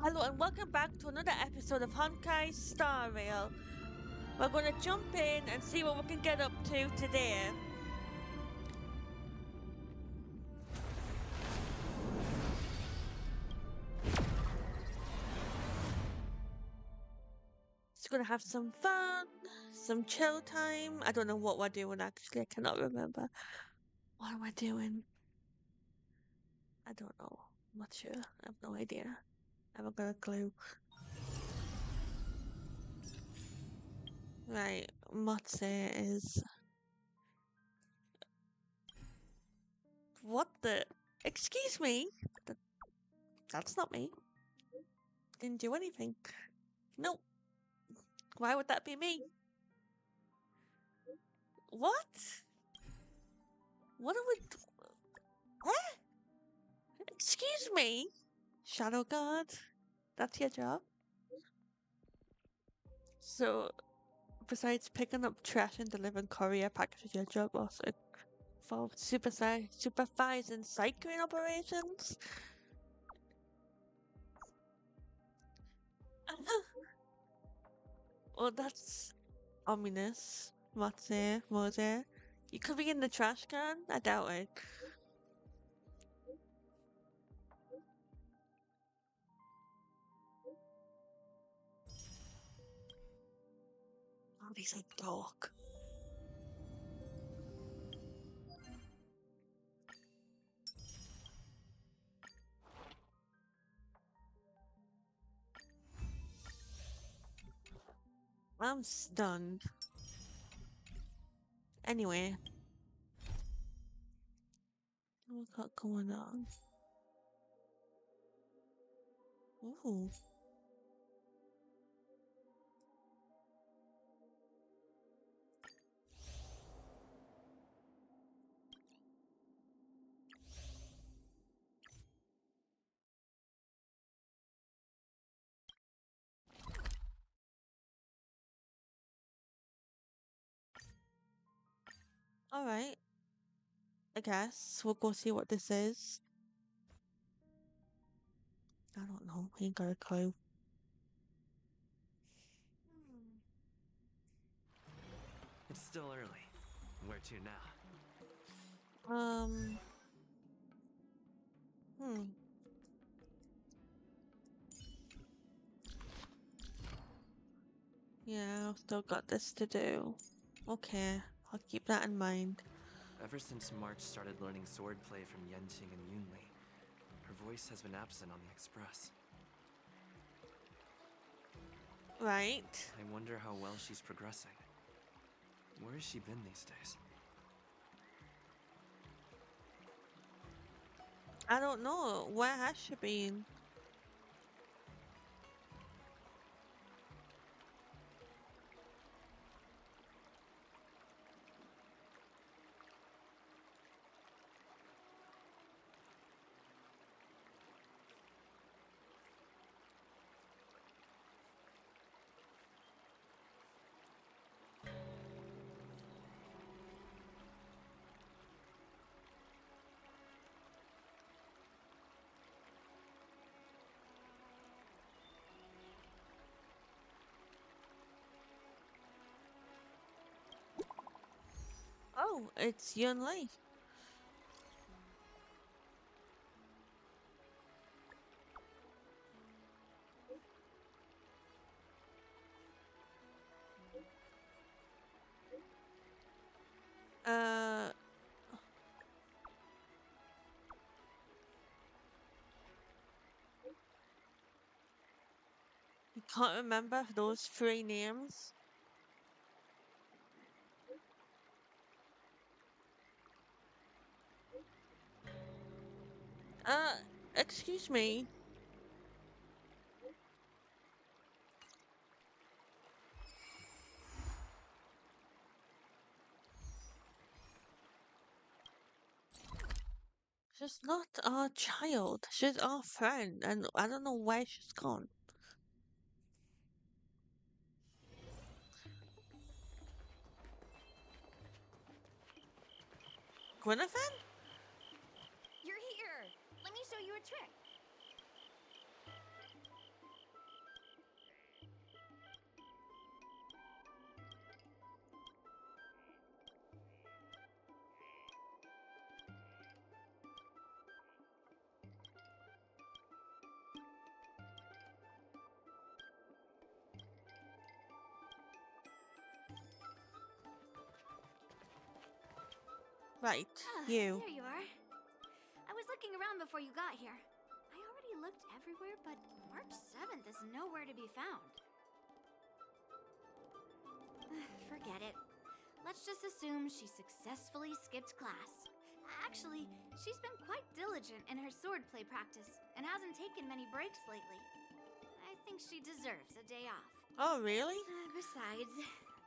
Hello and welcome back to another episode of Honkai Star Rail. We're going to jump in and see what we can get up to today. Just going to have some fun, some chill time. I don't know what we're doing actually, I cannot remember. What am I doing? I don't know. I'm not sure. I have no idea. I haven't got a clue. Right, Motse is. What the? Excuse me? That, that's not me. Didn't do anything. Nope. Why would that be me? What? What are we? Huh? Excuse me? Shadow guard? That's your job? So, besides picking up trash and delivering courier packages, your job also involves supervising cycling operations? Well, that's ominous. Matse, Mose. You could be in the trash can? I doubt it. Oh, he's a dog. I'm stunned. Anyway, what we got going on? Ooh. Alright, I guess. We'll go see what this is. I don't know. Ain't got a clue. It's still early. Where to now? Um. Hmm. Yeah, I've still got this to do. Okay, I'll keep that in mind. Ever since March started learning swordplay from Yenqing and Yunli, her voice has been absent on the Express. Right. I wonder how well she's progressing. Where has she been these days? I don't know. Where has she been? Oh, it's Yunli. Uh, you can't remember those three names? Uh, excuse me. She's not our child. She's our friend, and I don't know where she's gone. Gwyneth? You're here! Let me show you a trick. Right, Ah, you. there you are. I was looking around before you got here. I already looked everywhere, but March 7th is nowhere to be found. Forget it. Let's just assume she successfully skipped class. Actually, she's been quite diligent in her swordplay practice and hasn't taken many breaks lately. I think she deserves a day off. Oh, really? Besides,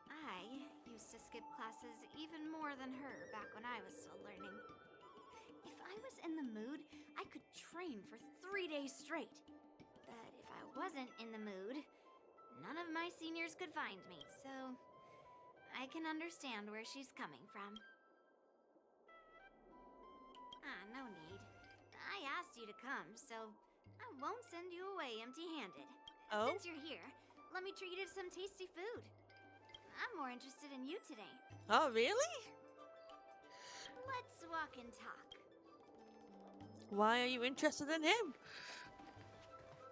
I used to skip classes even more than her back when I was still learning. If I was in the mood, I could train for 3 days straight. But if I wasn't in the mood, none of my seniors could find me, so I can understand where she's coming from. No need. I asked you to come, so I won't send you away empty-handed. Oh? Since you're here, let me treat you to some tasty food. I'm more interested in you today. Oh, really? Let's walk and talk. Why are you interested in him?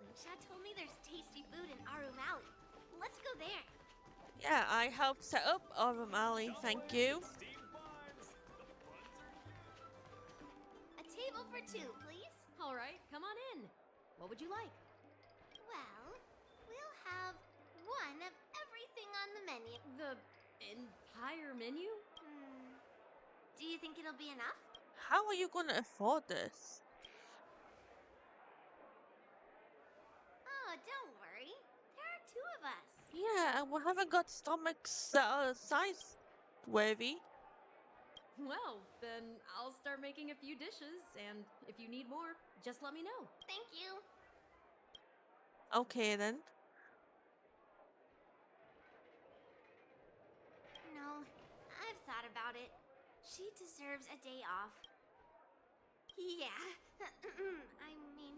Lucia told me there's tasty food in Arum Alley. Let's go there. Yeah, I helped set up Aurum Alley, thank you. A table for two, please. All right, come on in. What would you like? Well, we'll have one of everything on the menu. The entire menu? Do you think it'll be enough? How are you gonna afford this? Oh, don't worry. There are two of us. Yeah, and we haven't got stomachs that are size worthy. Well, then I'll start making a few dishes, and if you need more, just let me know. Thank you. Okay then. No, I've thought about it. She deserves a day off. Yeah, I mean,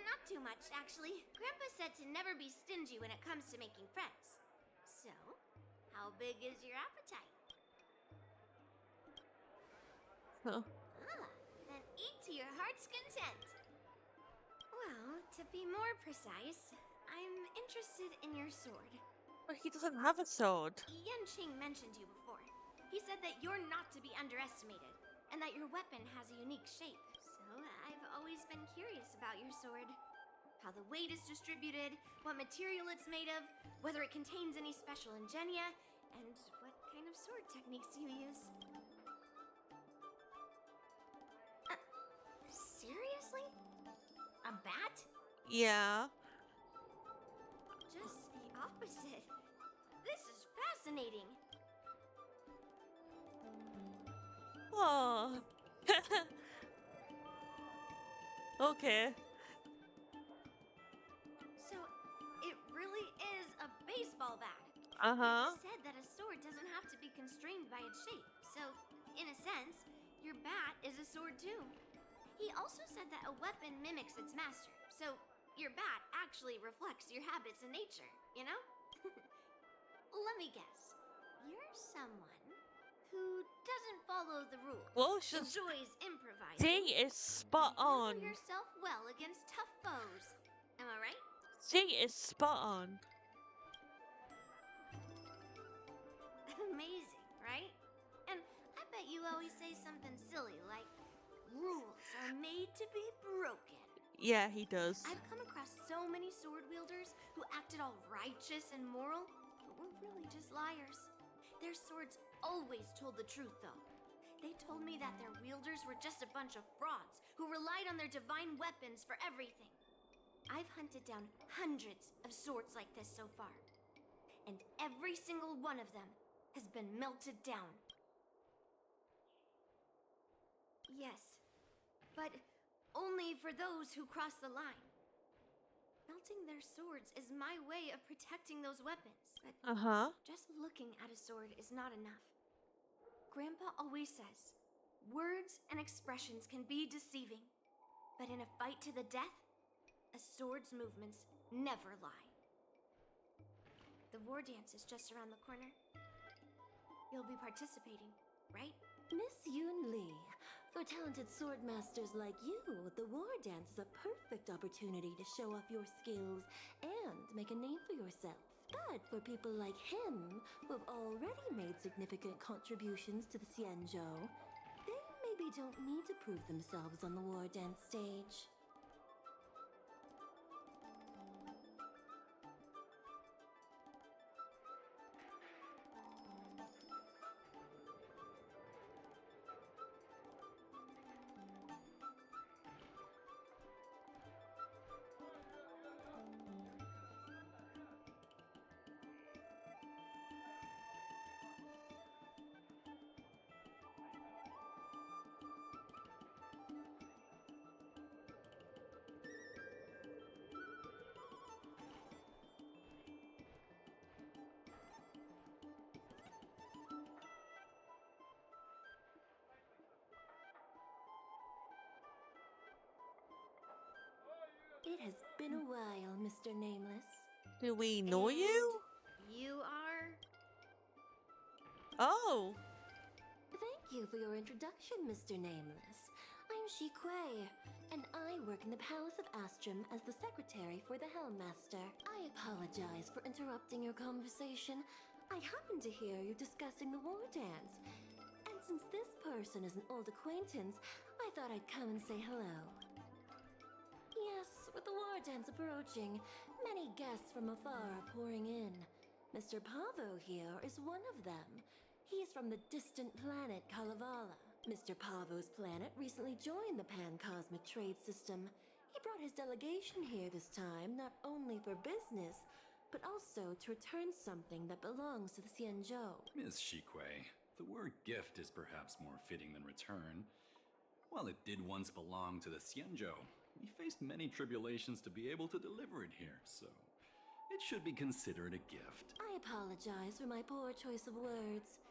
not too much, actually. Grandpa said to never be stingy when it comes to making friends. So, how big is your appetite? Huh. Then eat to your heart's content. Well, to be more precise, I'm interested in your sword. But he doesn't have a sword. Yanqing mentioned you before. He said that you're not to be underestimated, and that your weapon has a unique shape. So I've always been curious about your sword. How the weight is distributed, what material it's made of, whether it contains any special ingenia, and what kind of sword techniques you use. Seriously? A bat? Yeah. Just the opposite. This is fascinating. Oh. Okay. So, it really is a baseball bat. Uh-huh. He said that a sword doesn't have to be constrained by its shape. So, in a sense, your bat is a sword too. He also said that a weapon mimics its master. So, your bat actually reflects your habits and nature, you know? Let me guess. You're someone who doesn't follow the rules. Well, she's... Enjoys improvising. She is spot and on. handle yourself well against tough foes. Am I right? She is spot on. Amazing, right? And I bet you always say something silly like, rules are made to be broken. Yeah, he does. I've come across so many sword wielders who acted all righteous and moral, but were really just liars. Their swords always told the truth, though. They told me that their wielders were just a bunch of frauds who relied on their divine weapons for everything. I've hunted down hundreds of swords like this so far, and every single one of them has been melted down. Yes, but only for those who cross the line. Melting their swords is my way of protecting those weapons, but Uh-huh. just looking at a sword is not enough. Grandpa always says, words and expressions can be deceiving, but in a fight to the death, a sword's movements never lie. The war dance is just around the corner. You'll be participating, right? Miss Yunli, for talented sword masters like you, the war dance is a perfect opportunity to show off your skills and make a name for yourself. But for people like him, who have already made significant contributions to the Xianzhou, don't need to prove themselves on the war dance stage. It has been a while, Mr. Nameless. Do we know And you? you are? Oh, Thank you for your introduction, Mr. Nameless. I'm Shi Kuei, and I work in the Palace of Astrum as the secretary for the Helmmaster. I apologize for interrupting your conversation. I happened to hear you discussing the war dance. And since this person is an old acquaintance, I thought I'd come and say hello. Yes, with the war dance approaching, many guests from afar are pouring in. Mr. Pavo here is one of them. He's from the distant planet Kalevala. Mr. Pavo's planet recently joined the pan-cosmic trade system. He brought his delegation here this time, not only for business, but also to return something that belongs to the Xianzhou. Miss Shikue, the word gift is perhaps more fitting than return. While it did once belong to the Xianzhou, we faced many tribulations to be able to deliver it here, so it should be considered a gift. I apologize for my poor choice of words.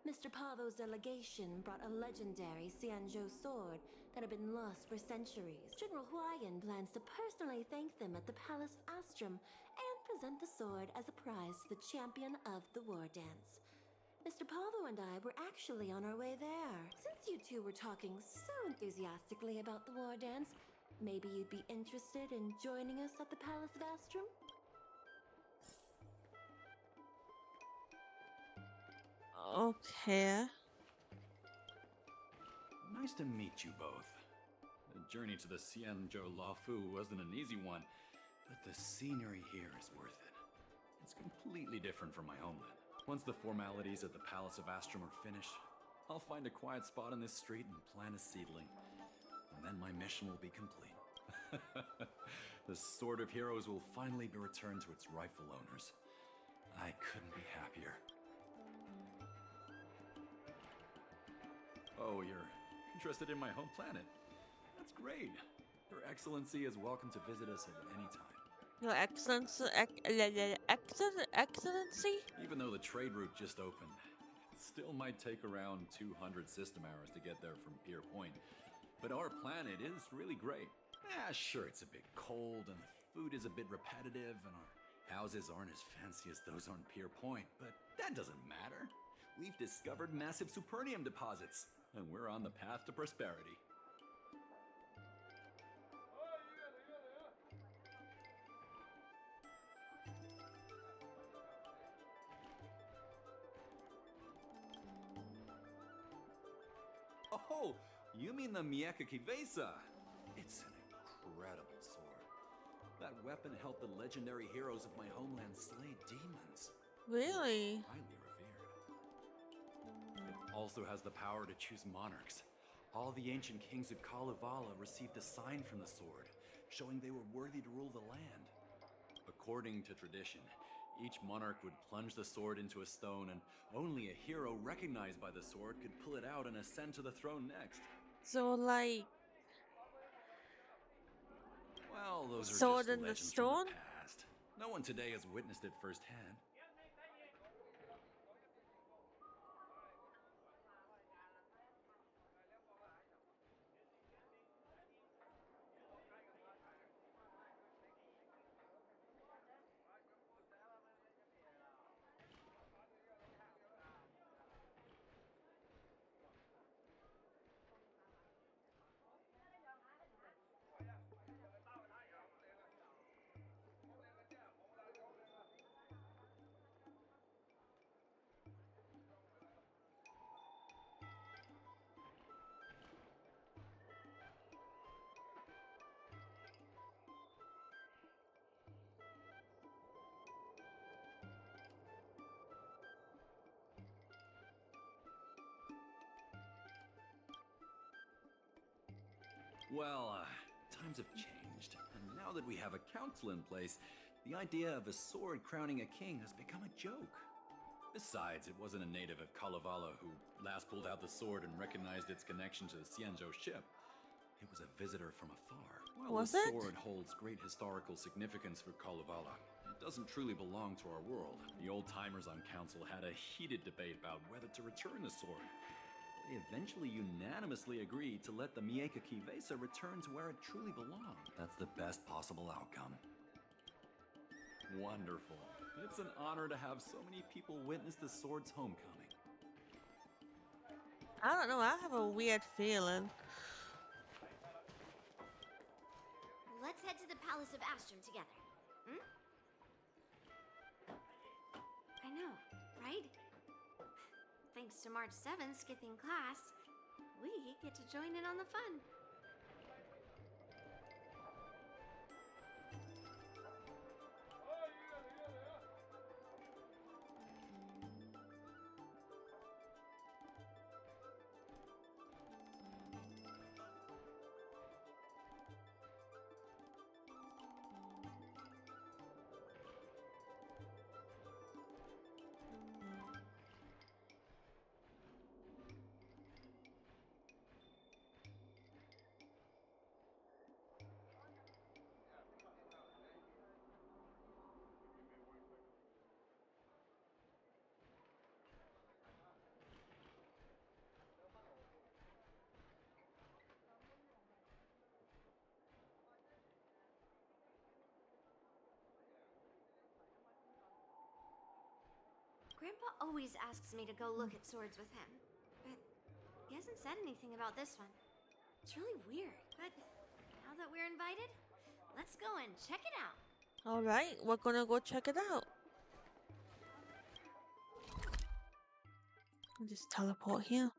Mr. Pavo's delegation brought a legendary Xianzhou sword that had been lost for centuries. General Huayan plans to personally thank them at the Palace of Astrum and present the sword as a prize to the champion of the war dance. Mr. Pavo and I were actually on our way there. Since you two were talking so enthusiastically about the war dance, maybe you'd be interested in joining us at the Palace of Astrum? okay. Nice to meet you both. The journey to the Xianzhou Luofu wasn't an easy one, but the scenery here is worth it. It's completely different from my homeland. Once the formalities at the Palace of Astrum are finished, I'll find a quiet spot on this street and plant a seedling. And then my mission will be complete. The Sword of Heroes will finally be returned to its rightful owners. I couldn't be happier. Oh, you're interested in my home planet? That's great. Your Excellency is welcome to visit us at any time. Your Excellency, Excellency? Even though the trade route just opened, it still might take around 200 system hours to get there from Pier Point. But our planet is really great. Sure, it's a bit cold and the food is a bit repetitive and our houses aren't as fancy as those on Pier Point, but that doesn't matter. We've discovered massive supernium deposits, and we're on the path to prosperity. Oh, you mean the Mieka Kivesa? It's an incredible sword. That weapon helped the legendary heroes of my homeland slay demons. Really? Highly revered. It also has the power to choose monarchs. All the ancient kings of Kalevala received a sign from the sword, showing they were worthy to rule the land. According to tradition, each monarch would plunge the sword into a stone, and only a hero recognized by the sword could pull it out and ascend to the throne next. So, like, Well, those are sword just in the legends stone? from the past. No one today has witnessed it firsthand. Well, times have changed, and now that we have a council in place, the idea of a sword crowning a king has become a joke. Besides, it wasn't a native of Kalevala who last pulled out the sword and recognized its connection to the Xianzhou ship. It was a visitor from afar. While Was the it? sword holds great historical significance for Kalevala, it doesn't truly belong to our world. The old-timers on council had a heated debate about whether to return the sword. They eventually unanimously agreed to let the Mieka Kivesa return to where it truly belonged. That's the best possible outcome. Wonderful. It's an honor to have so many people witness the sword's homecoming. I don't know. I have a weird feeling. Let's head to the Palace of Astrum together. Hmm? I know, right? Thanks to March 7th skipping class, we get to join in on the fun. Grandpa always asks me to go look at swords with him, but he hasn't said anything about this one. It's really weird, but now that we're invited, let's go and check it out. All right, we're gonna go check it out. I'll just teleport here.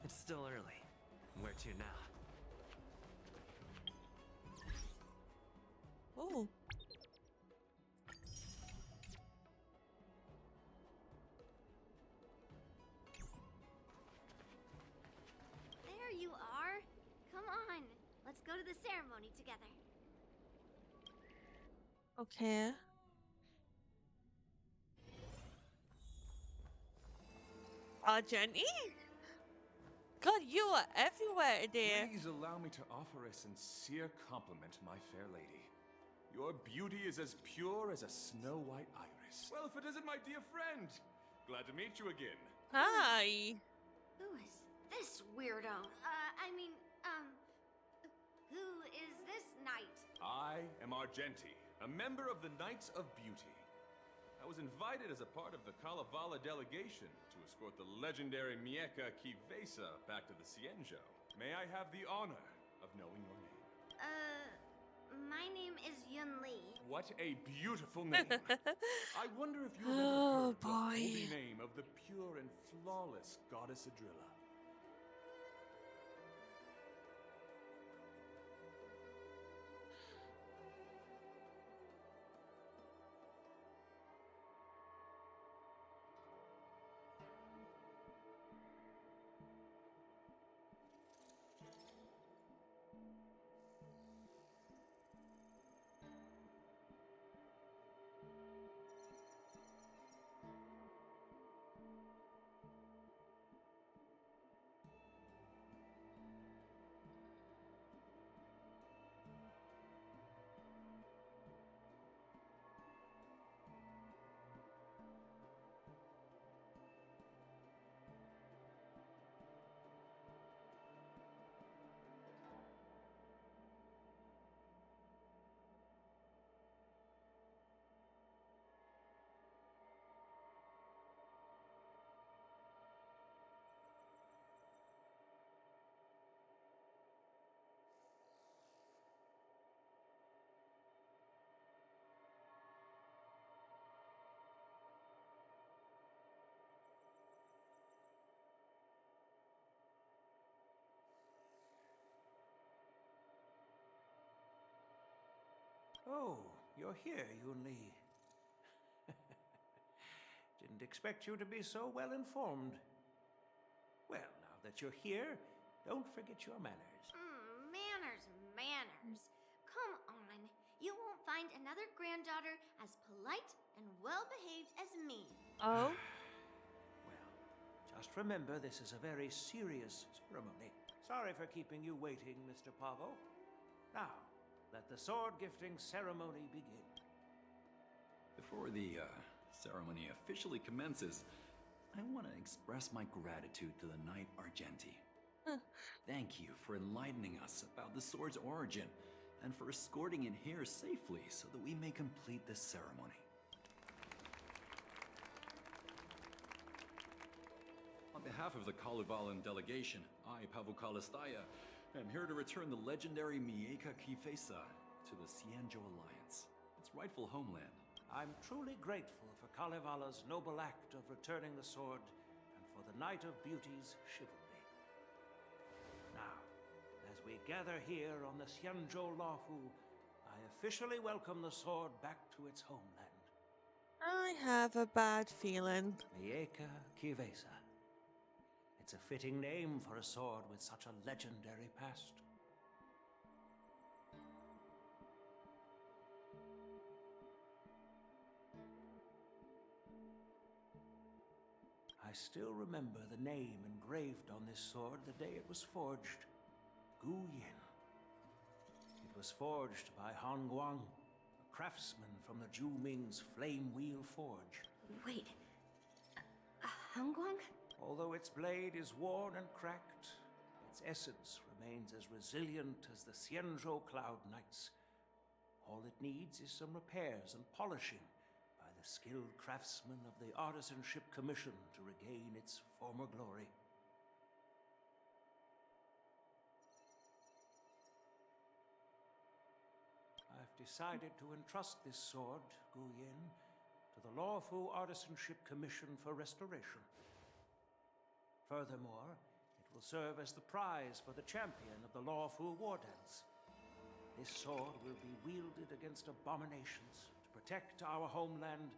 It's still early. Where to now? Oh. There you are. Come on, let's go to the ceremony together. Okay. Jenny? God, you are everywhere, dear. Please allow me to offer a sincere compliment, my fair lady. Your beauty is as pure as a snow-white iris. Well, if it isn't my dear friend. Glad to meet you again. Hi. Who is this weirdo? Who is this knight? I am Argenti, a member of the Knights of Beauty. I was invited as a part of the Kalevala delegation to escort the legendary Mieka Kivesa back to the Xianzhou. May I have the honor of knowing your name? My name is Yunli. What a beautiful name. I wonder if you've Oh, ever heard the holy boy. name of the pure and flawless goddess Adrilla. Oh, you're here, Yunli. Didn't expect you to be so well informed. that you're here, don't forget your manners. Manners, manners. Come on. You won't find another granddaughter as polite and well-behaved as me. Oh, Well, just remember this is a very serious ceremony. Sorry for keeping you waiting, Mr. Pavo. Now, let the sword gifting ceremony begin. Before the ceremony officially commences, I want to express my gratitude to the Knight Argenti. Thank you for enlightening us about the sword's origin and for escorting it here safely so that we may complete this ceremony. On behalf of the Kalevalan delegation, I, Pavel Kalistaya, am here to return the legendary Mieka Kifesa to the Xianzhou Alliance, its rightful homeland. I'm truly grateful for Kalevala's noble act of returning the sword and for the Knight of Beauty's chivalry. Now, as we gather here on the Xianzhou Luofu, I officially welcome the sword back to its homeland. I have a bad feeling. Mieka Kifesa. It's a fitting name for a sword with such a legendary past. I still remember the name engraved on this sword the day it was forged. Gu Yin. It was forged by Han Guang, a craftsman from the Zhu Ming's Flame Wheel Forge. Wait. Hangguang? Although its blade is worn and cracked, its essence remains as resilient as the Xianzhou Cloud Knights. All it needs is some repairs and polishing by the skilled craftsmen of the Artisanship Commission to regain its former glory. I've decided to entrust this sword, Gu Yin, to the Luofu Artisanship Commission for restoration. Furthermore, it will serve as the prize for the champion of the Luofu War Dance. This sword will be wielded against abominations to protect our homeland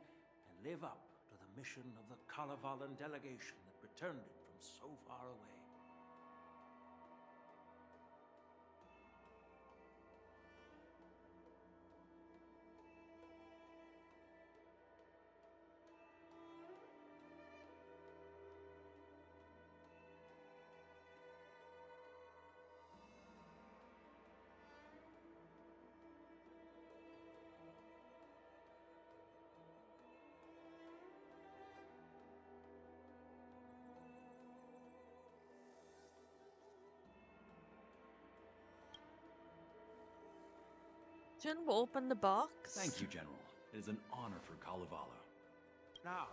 and live up to the mission of the Kalevalan delegation that returned it from so far away. Shouldn't we open the box? Thank you, General. It is an honor for Kalevala. Now,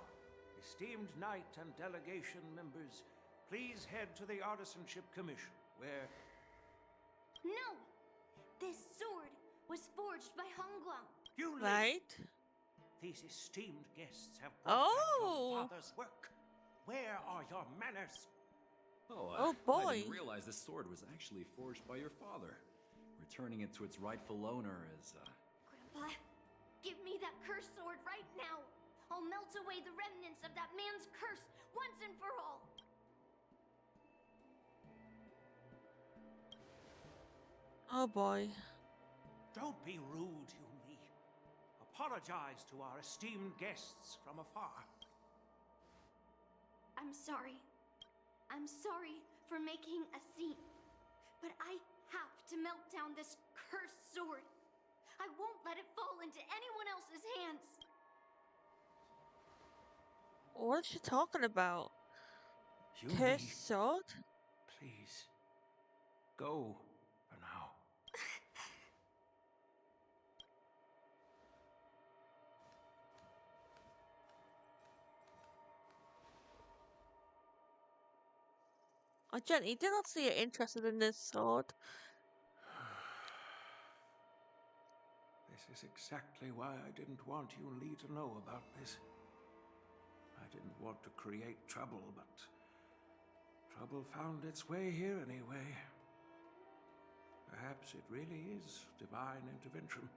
esteemed knight and delegation members, please head to the Artisanship Commission, where... No! This sword was forged by Hongguang. Yunli! Right? These esteemed guests have brought back your Oh! father's work. Where are your manners? Oh, I boy. didn't realize this sword was actually forged by your father. Returning it to its rightful owner is, Grandpa, give me that cursed sword right now. I'll melt away the remnants of that man's curse once and for all. Oh boy. Don't be rude, Yunli. Apologize to our esteemed guests from afar. I'm sorry. I'm sorry for making a scene. But I have to melt down this cursed sword. I won't let it fall into anyone else's hands. What is she talking about? Yunli, Cursed sword? please. Go for now. Oh, Jenny, did not see you're interested in this sword. This is exactly why I didn't want Yunli to know about this. I didn't want to create trouble, but trouble found its way here anyway. Perhaps it really is divine intervention.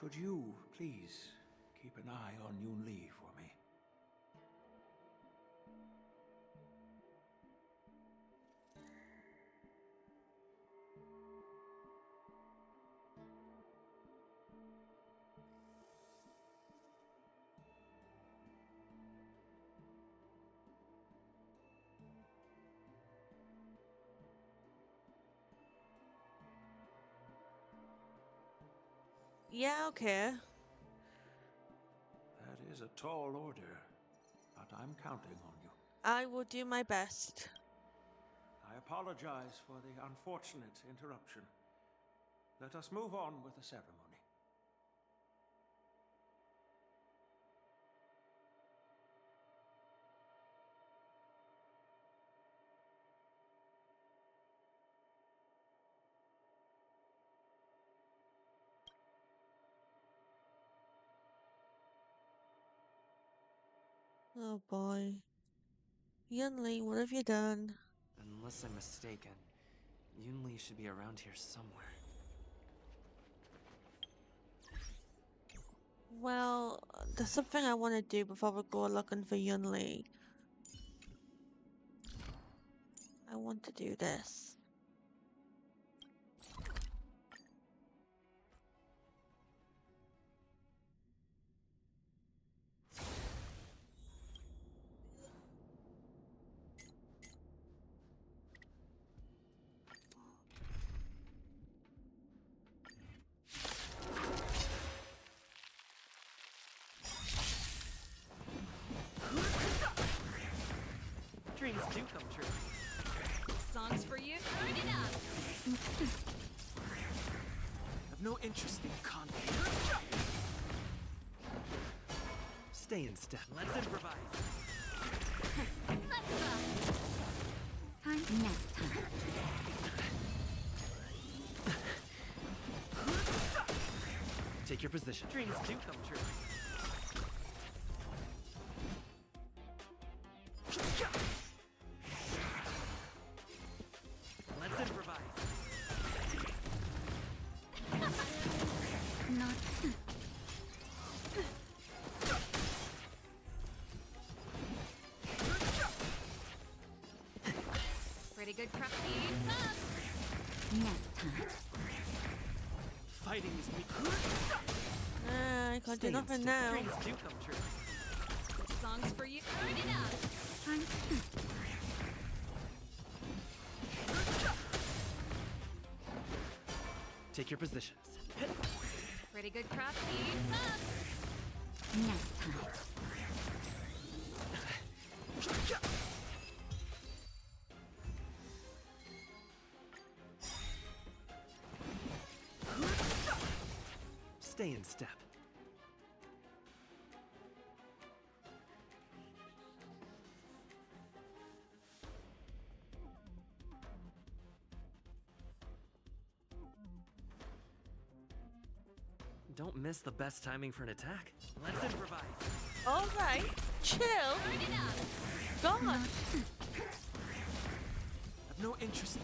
Could you please keep an eye on Yunli for me? Yeah, okay. That is a tall order, but I'm counting on you. I will do my best. I apologize for the unfortunate interruption. Let us move on with the ceremony. Oh boy. Yunli, what have you done? Unless I'm mistaken, Yunli should be around here somewhere. Well, there's something I want to do before we go looking for Yunli. I want to do this. Dreams do come true. Songs for you? Turn it up! Have no interest in conflict. Stay in step. Let's improvise. Let's rock! Time nap time. Take your position. Dreams do come true. Let's improvise. Not. Pretty good crap. Keep up! Nap time. Fighting is me. I can't Stay do in nothing step. now. Dreams do come true. Songs for you? Turn it up! Time. Take your positions. Pretty good crap. Keep up! Nap time. Stay in step. Don't miss the best timing for an attack. Let's improvise. Alright, chill. Turn it up! Gosh. Have no interest.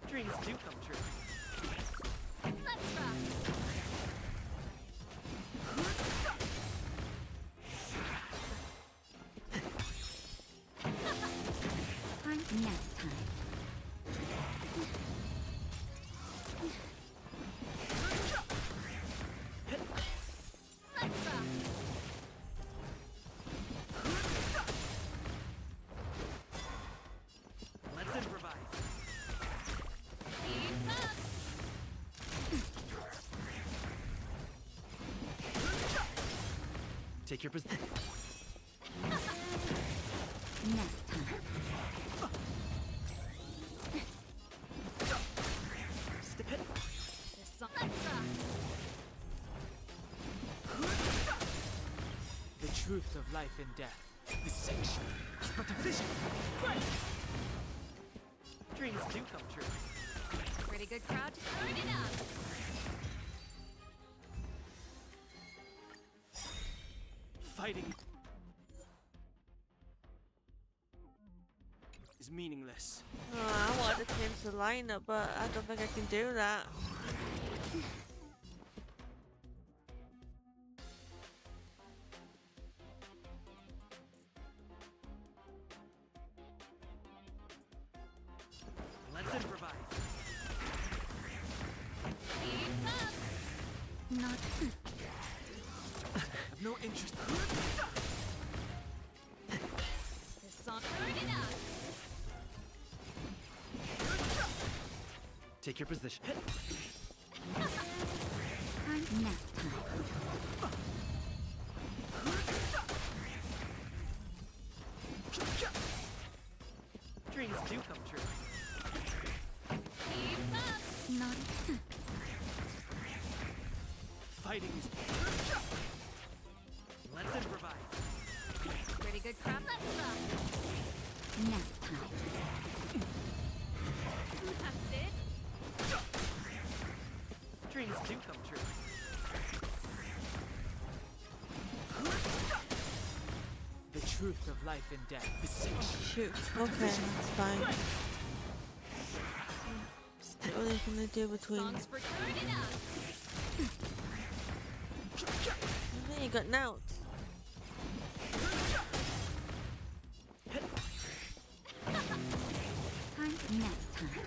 Dreams do come true. Let's rock! Time nap time. Let's rock! Let's improvise. Keep up! Take your position. Nap time. This song. Let's rock! The truth of life and death. The sanction is but a vision. Dreams do come true. Pretty good crowd. Turn it up! Fighting is meaningless. Oh, I wanted to change the lineup, but I don't think I can do that. Not. I've no interest. This song. Turn it up. Take your position. Nap time. Dreams do come true. Keep up. Not. Fighting is. Let's improvise. Pretty good crap. Let's rock. Nap time. That's it. Dreams do come true. The truth of life and death. Shoot. Okay, that's fine. What are they gonna do between? Songs for turn it up. And then you got Nout. Nap time.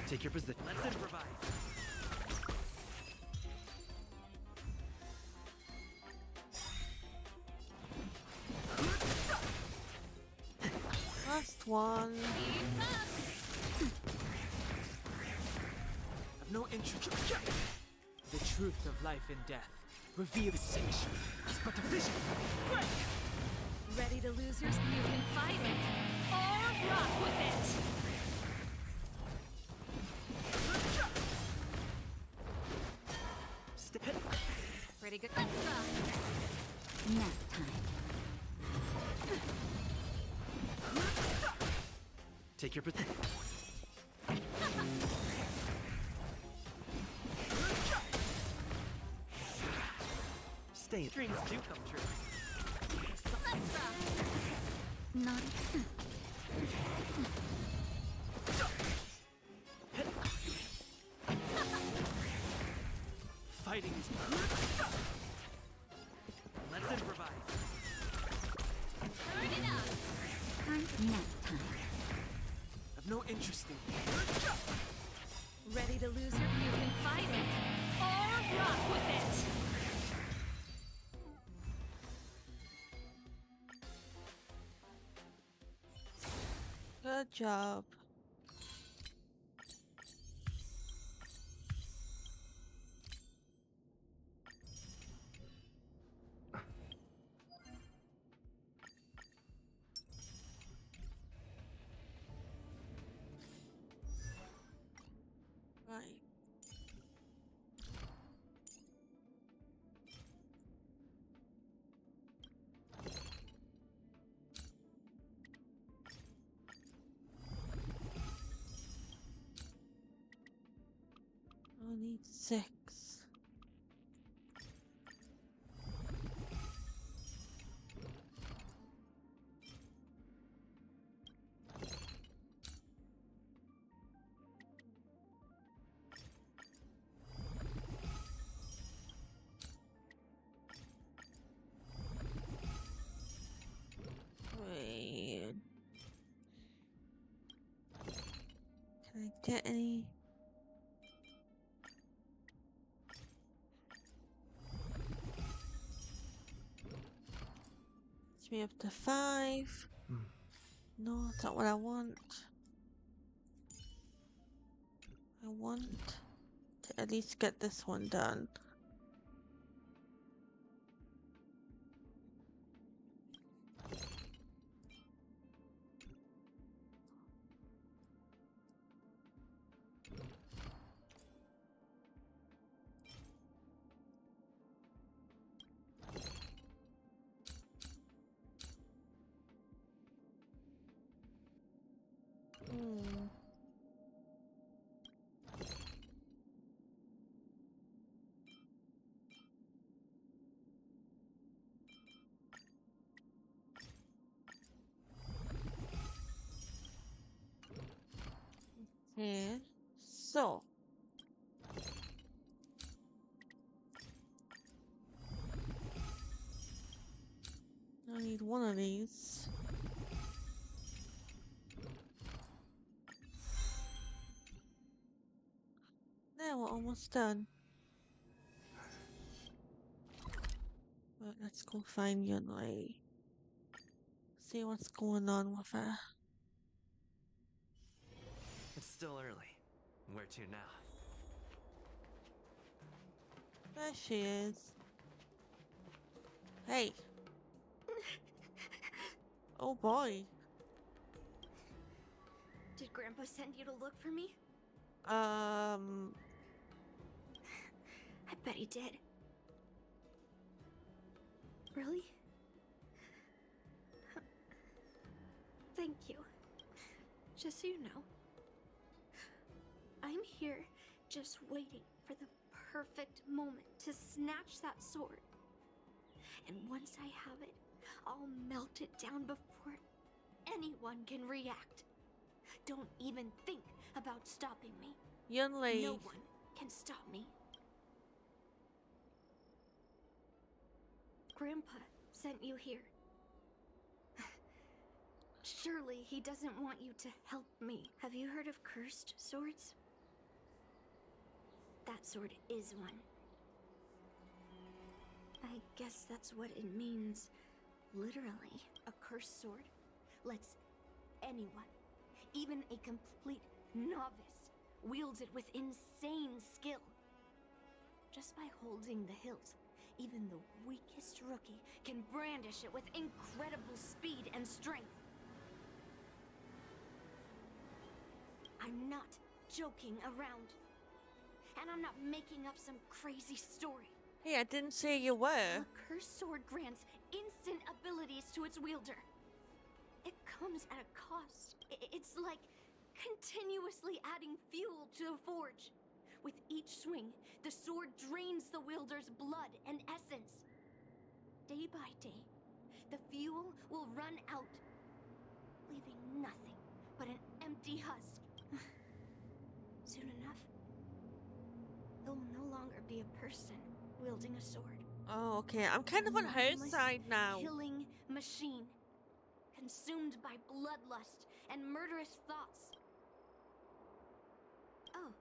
Take your position. Let's improvise. Last one. Keep up. I've no interest. The truth of life and death. Reveal the sanction. It's but a vision. Ready to lose your you can fight it. Or rock with it. Pretty good. Let's rock. Nap time. Take your position. Stay. Dreams do come true. Let's rock. Not. Fighting is. Let's improvise. Turn it up. Nap time. I've no interest in. Ready to lose your you can fight it. Or rock with it. Good job. Right. I need 6. Wait. Can I get any? It's me up to 5. No, that's not what I want. I want to at least get this one done. Okay, so I need one of these. almost done. Right, let's go find Yunli. See what's going on with her. It's still early. Where to now? There she is. Hey. Oh boy. Did Grandpa send you to look for me? Um. I bet he did. Really? Thank you. Just so you know, I'm here just waiting for the perfect moment to snatch that sword. And once I have it, I'll melt it down before anyone can react. Don't even think about stopping me. Yunli. No one can stop me. Grandpa sent you here. Surely he doesn't want you to help me. Have you heard of cursed swords? That sword is one. I guess that's what it means. Literally, a cursed sword lets anyone, even a complete novice, wield it with insane skill. Just by holding the hilt, even the weakest rookie can brandish it with incredible speed and strength. I'm not joking around. And I'm not making up some crazy story. Hey, I didn't say you were. A cursed sword grants instant abilities to its wielder. It comes at a cost. It's like continuously adding fuel to the forge. With each swing, the sword drains the wielder's blood and essence. Day by day, the fuel will run out, leaving nothing but an empty husk. Soon enough, it will no longer be a person wielding a sword. Oh, okay. I'm kind of on her Mindless, side now. Killing machine, consumed by bloodlust and murderous thoughts. Oh,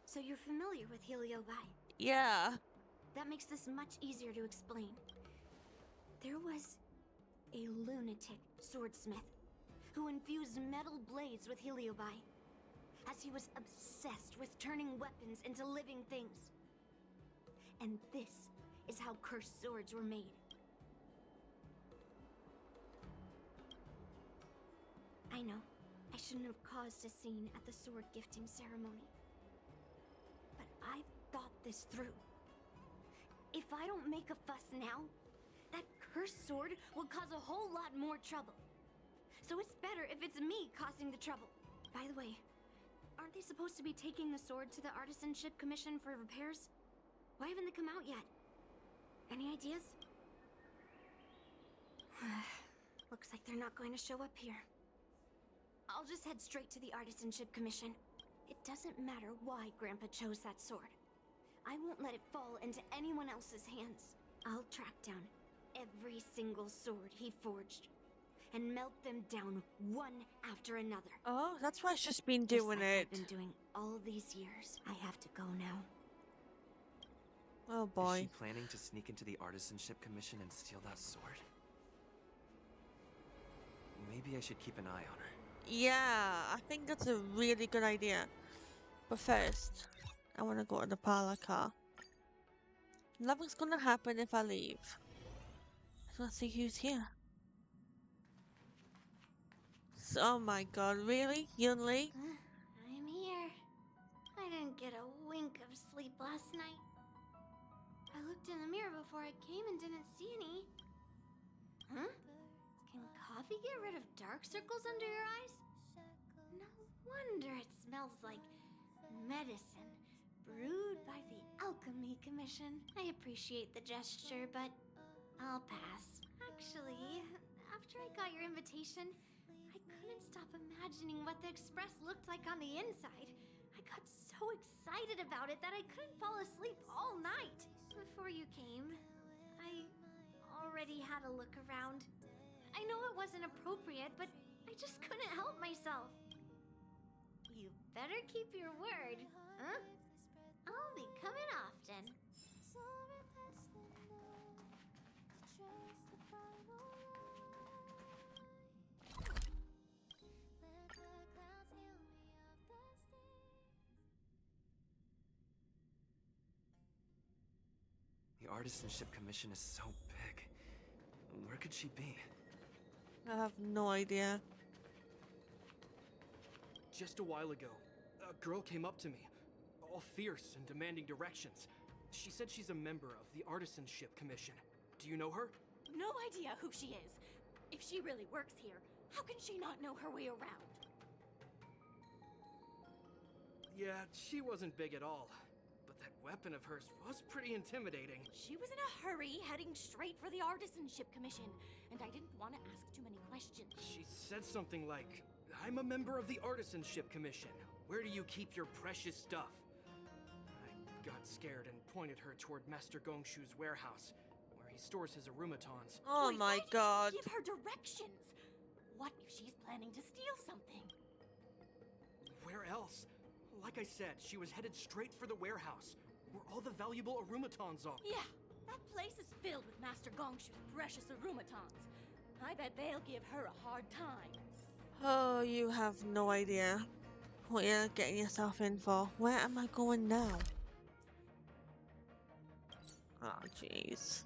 so you're familiar with Heliobai? Yeah. That makes this much easier to explain. There was a lunatic swordsmith who infused metal blades with Heliobai, as he was obsessed with turning weapons into living things. And this is how cursed swords were made. I know, I shouldn't have caused a scene at the sword gifting ceremony. But I've thought this through. If I don't make a fuss now, that cursed sword will cause a whole lot more trouble. So it's better if it's me causing the trouble. By the way, aren't they supposed to be taking the sword to the Artisanship Commission for repairs? Why haven't they come out yet? Any ideas? Looks like they're not going to show up here. I'll just head straight to the Artisanship Commission. It doesn't matter why Grandpa chose that sword. I won't let it fall into anyone else's hands. I'll track down every single sword he forged and melt them down one after another. Oh, that's why she's been Just doing like it. I've been doing all these years. I have to go now. Oh Is boy. she planning to sneak into the Artisanship Commission and steal that sword? Maybe I should keep an eye on her. Yeah, I think that's a really good idea. But first, I want to go to the parlor car. Nothing's gonna happen if I leave. I just want to see who's here. Oh my god, really? Yunli? I'm here. I didn't get a wink of sleep last night. I looked in the mirror before I came and didn't see any. Huh? Can coffee get rid of dark circles under your eyes? No wonder it smells like medicine brewed by the Alchemy Commission. I appreciate the gesture, but I'll pass. Actually, after I got your invitation, I couldn't stop imagining what the Express looked like on the inside. I got so excited about it that I couldn't fall asleep all night. Before you came, I already had a look around. I know it wasn't appropriate, but I just couldn't help myself. You better keep your word, huh? I'll be coming often. The Artisanship Commission is so big. Where could she be? I have no idea. Just a while ago, a girl came up to me, all fierce and demanding directions. She said she's a member of the Artisanship Commission. Do you know her? No idea who she is. If she really works here, how can she not know her way around? Yeah, she wasn't big at all. But that weapon of hers was pretty intimidating. She was in a hurry, heading straight for the Artisanship Commission, and I didn't want to ask too many questions. She said something like, "I'm a member of the Artisanship Commission. Where do you keep your precious stuff?" I got scared and pointed her toward Master Gongshu's warehouse, where he stores his arumatons. Oh Wait, my why did god. you give her directions? What if she's planning to steal something? Where else? Like I said, she was headed straight for the warehouse, where all the valuable arumatons are. Yeah, that place is filled with Master Gongshu's precious arumatons. I bet they'll give her a hard time. Oh, you have no idea what you're getting yourself in for. Where am I going now? Oh, jeez.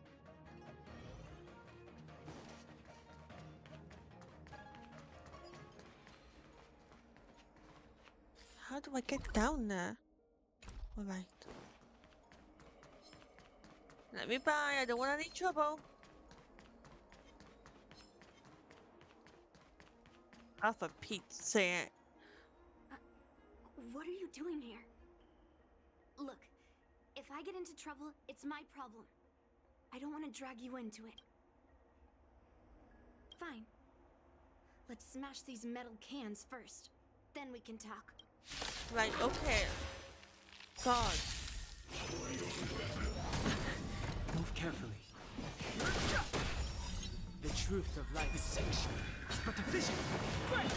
How do I get down there? Alright. Let me by, I don't want any trouble. Oh, for Pete's sake. What are you doing here? Look, if I get into trouble, it's my problem. I don't want to drag you into it. Fine. Let's smash these metal cans first. Then we can talk. Right, okay. God. Move carefully. The truth of life is sanctuary. It's but a vision. Break!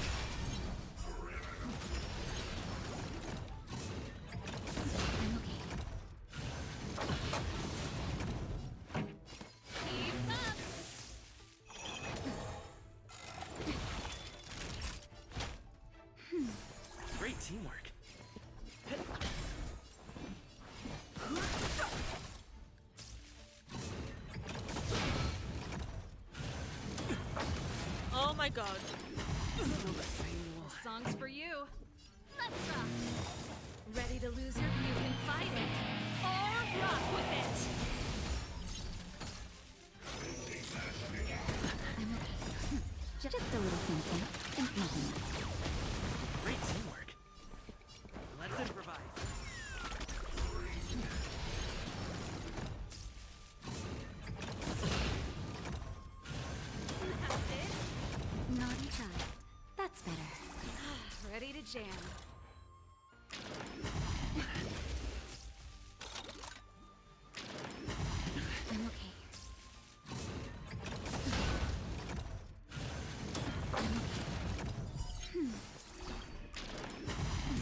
Keep up! Great teamwork. Oh my god. This song's for you. Let's rock! Ready to lose your you can fight it, or rock with it. Just a little something, and nothing else. Great teamwork. Let's improvise. That's it. Naughty child. That's better. Ready to jam. I'm okay.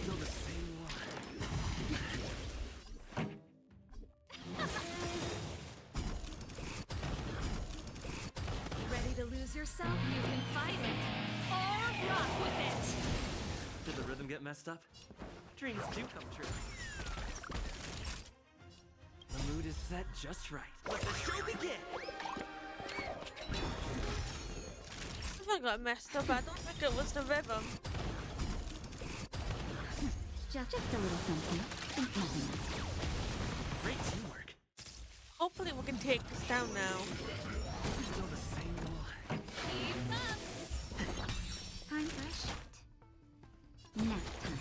Still the same one. Ready to lose yourself? You can fight it, or rock with it. Did the rhythm get messed up? Dreams do come true. The mood is set just right. Let the show begin! If I got messed up, I don't think it was the rhythm. Just a little something, and nothing else. Great teamwork. Hopefully we can take this down now. Still the same one. Keep up. Time for a shot. Nap time.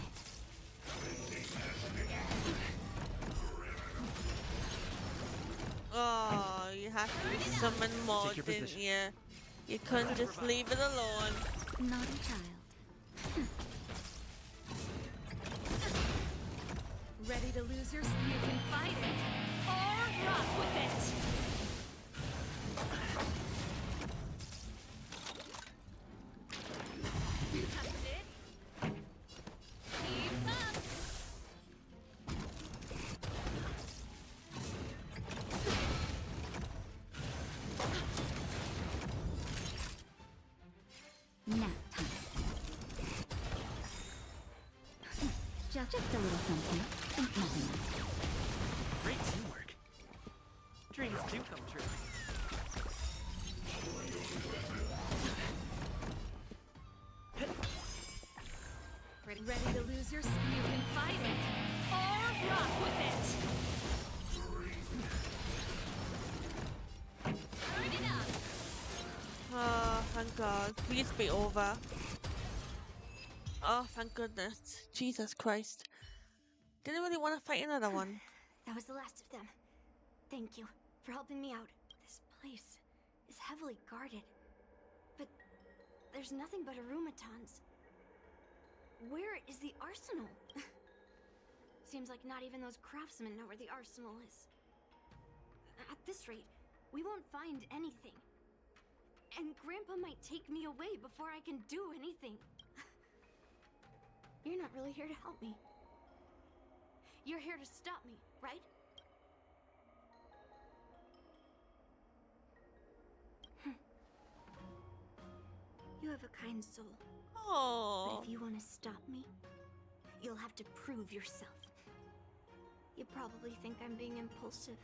Oh, you have to summon more, Take your didn't position. you? You couldn't just leave it alone. Naughty child. Ready to lose yourself? You can fight it, or rock with it. That's it. Keep up. Just a little something, and nothing else. Great teamwork. Dreams do come true. Ready to lose your you can fight it or rock with it. Turn it up. Oh, thank God. Please be over. Oh, thank goodness. Jesus Christ. Didn't really want to fight another one. That was the last of them. Thank you for helping me out. This place is heavily guarded. But there's nothing but arumatons. Where is the arsenal? Seems like not even those craftsmen know where the arsenal is. At this rate, we won't find anything. And Grandpa might take me away before I can do anything. You're not really here to help me. You're here to stop me, right? You have a kind soul. Oh. But if you want to stop me, you'll have to prove yourself. You probably think I'm being impulsive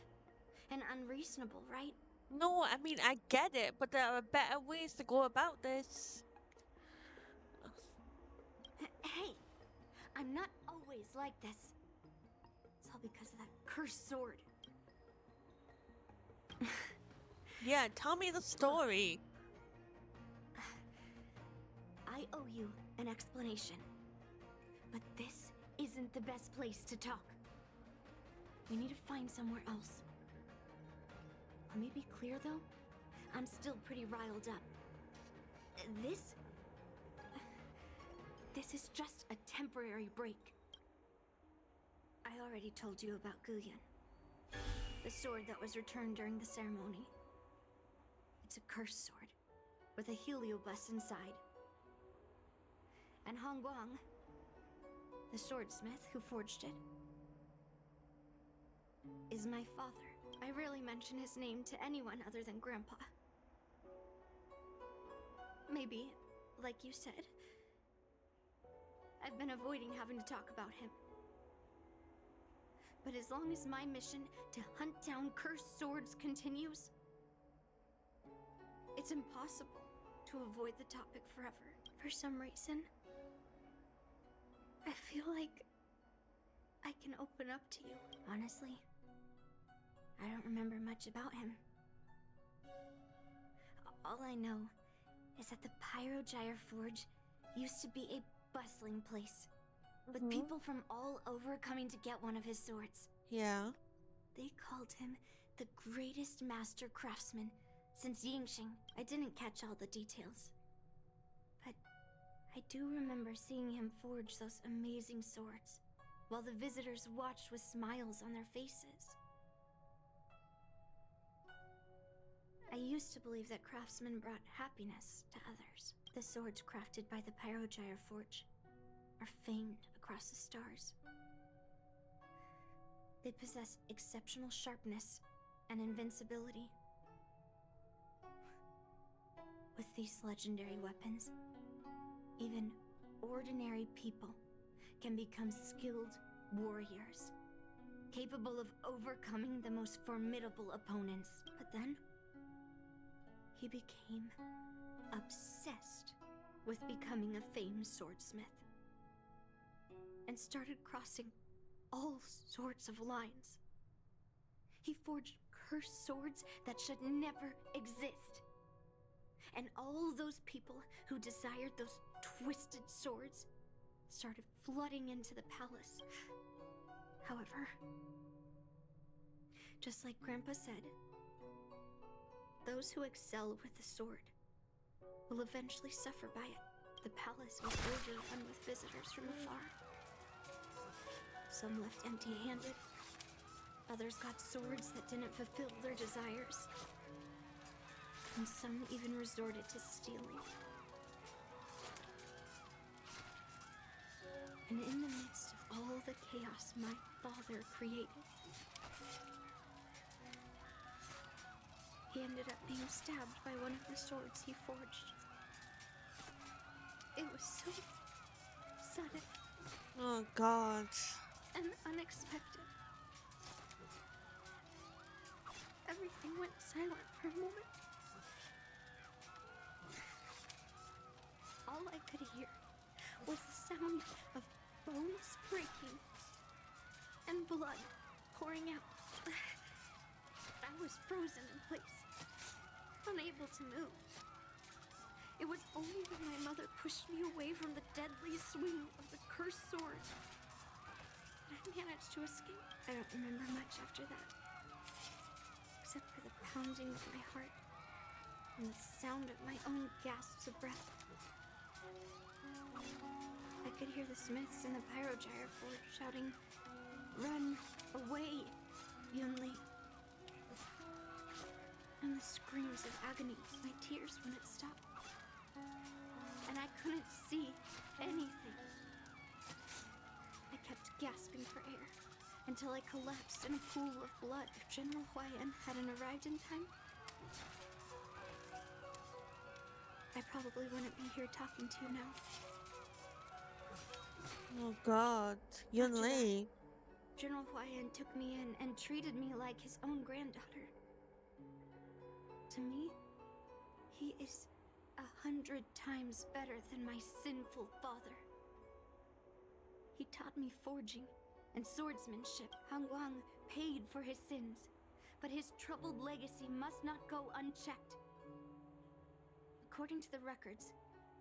and unreasonable, right? No, I mean, I get it, but there are better ways to go about this. Hey, I'm not always like this. It's all because of that cursed sword. Yeah, tell me the story. I owe you an explanation. But this isn't the best place to talk. We need to find somewhere else. Let me be clear, though. I'm still pretty riled up. This is just a temporary break. I already told you about Guyan. The sword that was returned during the ceremony. It's a cursed sword, with a heliobus inside. And Hongguang, the swordsmith who forged it, is my father. I rarely mention his name to anyone other than Grandpa. Maybe, like you said, I've been avoiding having to talk about him. But as long as my mission to hunt down cursed swords continues, it's impossible to avoid the topic forever. For some reason, I feel like I can open up to you. Honestly, I don't remember much about him. All I know is that the Pyrogyre Forge used to be a bustling place, with people from all over coming to get one of his swords. Yeah. They called him the greatest master craftsman since Yingxing. I didn't catch all the details, but I do remember seeing him forge those amazing swords, while the visitors watched with smiles on their faces. I used to believe that craftsmen brought happiness to others. The swords crafted by the Pyrogyre Forge are famed across the stars. They possess exceptional sharpness and invincibility. With these legendary weapons, even ordinary people can become skilled warriors, capable of overcoming the most formidable opponents. But then, he became obsessed with becoming a famed swordsmith, and started crossing all sorts of lines. He forged cursed swords that should never exist. And all those people who desired those twisted swords started flooding into the palace. However, just like Grandpa said, those who excel with the sword will eventually suffer by it. The palace was overrun with visitors from afar. Some left empty-handed. Others got swords that didn't fulfill their desires. And some even resorted to stealing. And in the midst of all the chaos my father created, he ended up being stabbed by one of the swords he forged. It was so sudden. Oh God. and unexpected. Everything went silent for a moment. All I could hear was the sound of bones breaking and blood pouring out. I was frozen in place, unable to move. It was only when my mother pushed me away from the deadly swing of the cursed sword that I managed to escape. I don't remember much after that, except for the pounding of my heart and the sound of my own gasps of breath. I could hear the smiths in the Pyrogyre Forge shouting, "Run away, Yunli!" And the screams of agony, my tears wouldn't stop. And I couldn't see anything. I kept gasping for air until I collapsed in a pool of blood. If General Huayan hadn't arrived in time, I probably wouldn't be here talking to you now. Oh God. Yunli. General Huayan took me in and treated me like his own granddaughter. To me, he is 100 times better than my sinful father. He taught me forging and swordsmanship. Hangguang paid for his sins, but his troubled legacy must not go unchecked. According to the records,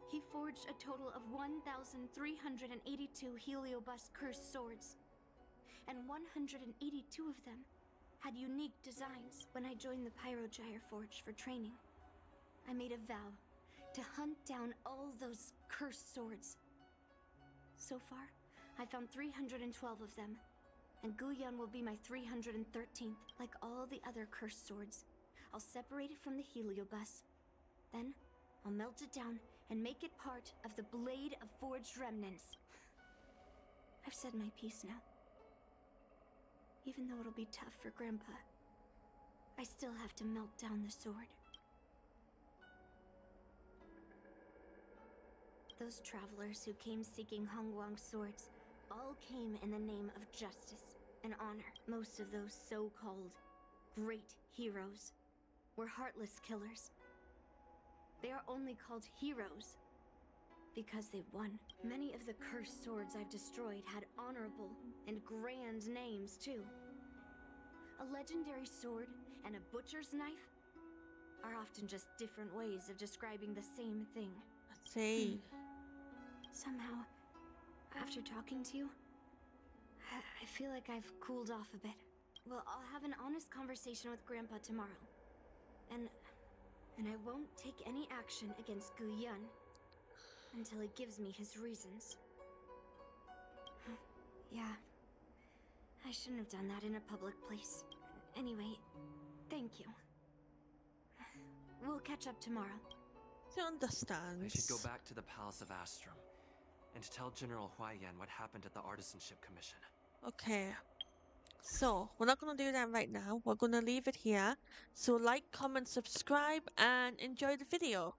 he forged a total of 1,382 Heliobus cursed swords, and 182 of them had unique designs. When I joined the Pyrogyre Forge for training, I made a vow to hunt down all those cursed swords. So far, I found 312 of them, and Guyan will be my 313th. Like all the other cursed swords, I'll separate it from the Heliobus. Then, I'll melt it down and make it part of the Blade of Forged Remnants. I've said my piece now. Even though it'll be tough for Grandpa, I still have to melt down the sword. Those travelers who came seeking Hongguang's swords all came in the name of justice and honor. Most of those so-called great heroes were heartless killers. They are only called heroes because they won. Many of the cursed swords I've destroyed had honorable and grand names, too. A legendary sword and a butcher's knife are often just different ways of describing the same thing. Let's see. Somehow, after talking to you, I feel like I've cooled off a bit. Well, I'll have an honest conversation with Grandpa tomorrow. And I won't take any action against Guyan until he gives me his reasons. Yeah, I shouldn't have done that in a public place. Anyway, thank you. We'll catch up tomorrow. He understands. I should go back to the Palace of Astrum and tell General Huayan what happened at the Artisanship Commission. Okay. So, we're not going to do that right now. We're going to leave it here. So, like, comment, subscribe, and enjoy the video.